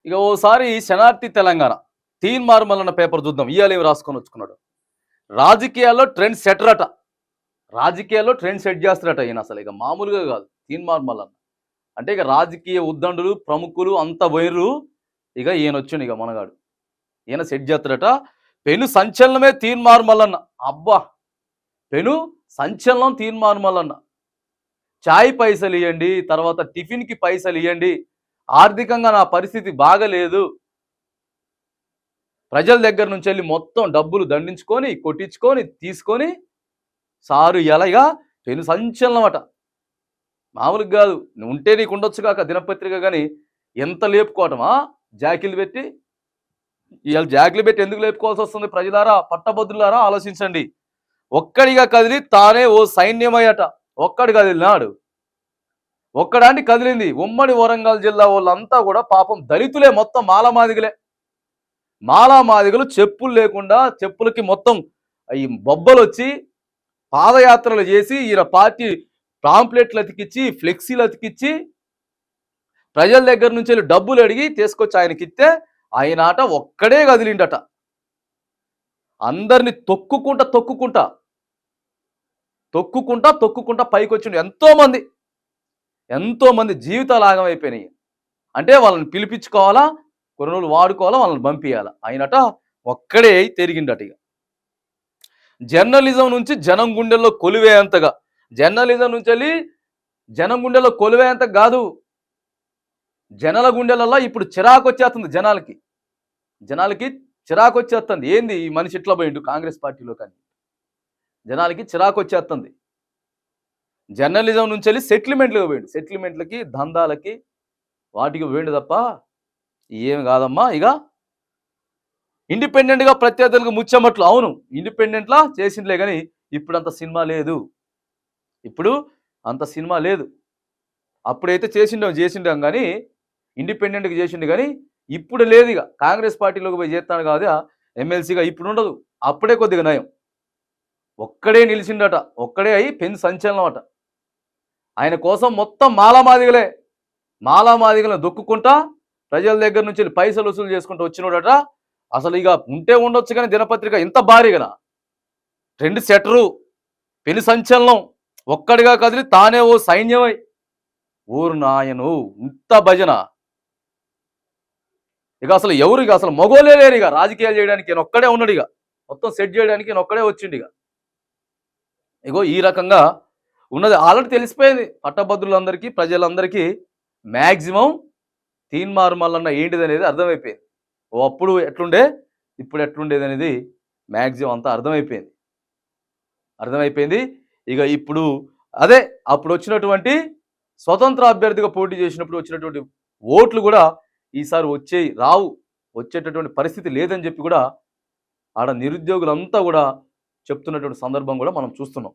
ఇక ఓసారి శనార్థి తెలంగాణ తీన్మార్ మల్లన్న పేపర్ చూద్దాం. ఇవాళ ఏమి రాసుకొని వచ్చుకున్నాడు. రాజకీయాల్లో ట్రెండ్ సెటర్ అట. రాజకీయాల్లో ట్రెండ్ సెట్ చేస్తారట ఈయన. అసలు ఇక మామూలుగా కాదు తీన్మార్ మల్లన్న. అంటే ఇక రాజకీయ ఉద్దండులు ప్రముఖులు అంత వైరు. ఇక ఈయన వచ్చిండు. ఇక మనగాడు ఈయన సెట్ చేస్తారట. పెను సంచలనమే తీన్మార్ మల్లన్న. అబ్బా, పెను సంచలనం తీన్మార్ మల్లన్న. చాయ్ పైసలు ఇవ్వండి, తర్వాత టిఫిన్కి పైసలు ఇవ్వండి, ఆర్థికంగా నా పరిస్థితి బాగలేదు, ప్రజల దగ్గర నుంచి వెళ్ళి మొత్తం డబ్బులు దండించుకొని కొట్టించుకొని తీసుకొని సారు ఎలాగా పెను సంచలనం అట. మామూలుగా కాదు. ఉంటే నీకు ఉండొచ్చు కాక దినపత్రిక, కానీ ఎంత లేపుకోవటమా జాకీలు పెట్టి. ఇవాళ జాకీలు పెట్టి ఎందుకు లేపుకోవాల్సి వస్తుంది? ప్రజలారా, పట్టభద్రులారా ఆలోచించండి. ఒక్కడిగా కదిలి తానే ఓ సైన్యమయ్యట. ఒక్కడు కదిలినాడు, ఒక్కడాంటి కదిలింది. ఉమ్మడి వరంగల్ జిల్లా వాళ్ళంతా కూడా పాపం దళితులే, మొత్తం మాలమాదిగలే. మాలమాదిగలు చెప్పులు లేకుండా, చెప్పులకి మొత్తం ఈ బొబ్బలు వచ్చి పాదయాత్రలు చేసి ఈయన పార్టీ పాంప్లెట్లు అతికిచ్చి ఫ్లెక్సీలు అతికిచ్చి ప్రజల దగ్గర నుంచి వెళ్ళి డబ్బులు అడిగి తీసుకొచ్చి ఆయనకిస్తే ఆయన ఆట ఒక్కడే కదిలిండట. అందరిని తొక్కుకుంటా తొక్కుకుంటా తొక్కుకుంటా తొక్కుకుంటా పైకి వచ్చిండు. ఎంతోమంది జీవితాలు ఆగమైపోయినాయి. అంటే వాళ్ళని పిలిపించుకోవాలా, కొన్ని రోజులు వాడుకోవాలా, వాళ్ళని పంపించాలా. ఆయనట ఒక్కడే తిరిగిండట. ఇక జర్నలిజం నుంచి జనం గుండెల్లో కొలివేంతగా, జర్నలిజం నుంచి వెళ్ళి జనం గుండెల్లో కొలివేంత కాదు, జనాల గుండెలలో ఇప్పుడు చిరాకు వచ్చేస్తుంది. జనాలకి చిరాకు వచ్చేస్తుంది. ఏంది ఈ మనిషి ఇట్లా పోయిండు కాంగ్రెస్ పార్టీలో, కానీ జనాలకి చిరాకు వచ్చేస్తుంది. జర్నలిజం నుంచి వెళ్ళి సెటిల్మెంట్లకు పోయిండు. సెటిల్మెంట్లకి, దందాలకి, వాటికి పోయిండు తప్ప ఏం కాదమ్మా. ఇక ఇండిపెండెంట్గా ప్రత్యర్థులకు ముచ్చమట్లు. అవును, ఇండిపెండెంట్లా చేసిందిలే, కానీ ఇప్పుడు అంత సినిమా లేదు. అప్పుడైతే చేసిండాం కానీ ఇండిపెండెంట్గా చేసిండు, కానీ ఇప్పుడు లేదు. ఇక కాంగ్రెస్ పార్టీలోకి పోయి చేస్తాను కాదు ఎమ్మెల్సీగా, ఇప్పుడు ఉండదు. అప్పుడే కొద్దిగా నయం. ఒక్కడే నిలిచిండట, ఒక్కడే అయి పెను సంచలనం అట. ఆయన కోసం మొత్తం మాలామాదిగలను దొక్కుకుంటా ప్రజల దగ్గర నుంచి పైసలు వసూలు చేసుకుంటూ వచ్చినోడట. అసలు ఇక ఉంటే ఉండొచ్చు, కానీ దినపత్రిక ఇంత భారీగా ట్రెండ్ సెటరు, పెను సంచలనం, ఒక్కడిగా కదిలి తానే ఓ సైన్యమై. ఊరు నాయను, ఇంత భజన. ఇక అసలు ఎవరు, ఇక అసలు మగోలే లేరు ఇక రాజకీయాలు చేయడానికి. ఈయన ఒక్కడే ఉన్నాడు. ఇక మొత్తం సెట్ చేయడానికి ఈయన ఒక్కడే వచ్చిండు. ఇగో ఈ రకంగా ఉన్నది. ఆల్రెడీ తెలిసిపోయింది పట్టభద్రులందరికీ, ప్రజలందరికీ మ్యాక్సిమం తీన్మార్ మల్లన్న ఏంటిది అనేది అర్థమైపోయింది. అప్పుడు ఎట్లుండే, ఇప్పుడు ఎట్లుండేది అనేది మ్యాక్సిమం అంతా అర్థమైపోయింది. ఇక ఇప్పుడు అదే అప్పుడు వచ్చినటువంటి స్వతంత్ర అభ్యర్థిగా పోటీ చేసినప్పుడు వచ్చినటువంటి ఓట్లు కూడా ఈసారి వచ్చేటటువంటి పరిస్థితి లేదని చెప్పి కూడా ఆడ నిరుద్యోగులంతా కూడా చెప్తున్నటువంటి సందర్భం కూడా మనం చూస్తున్నాం.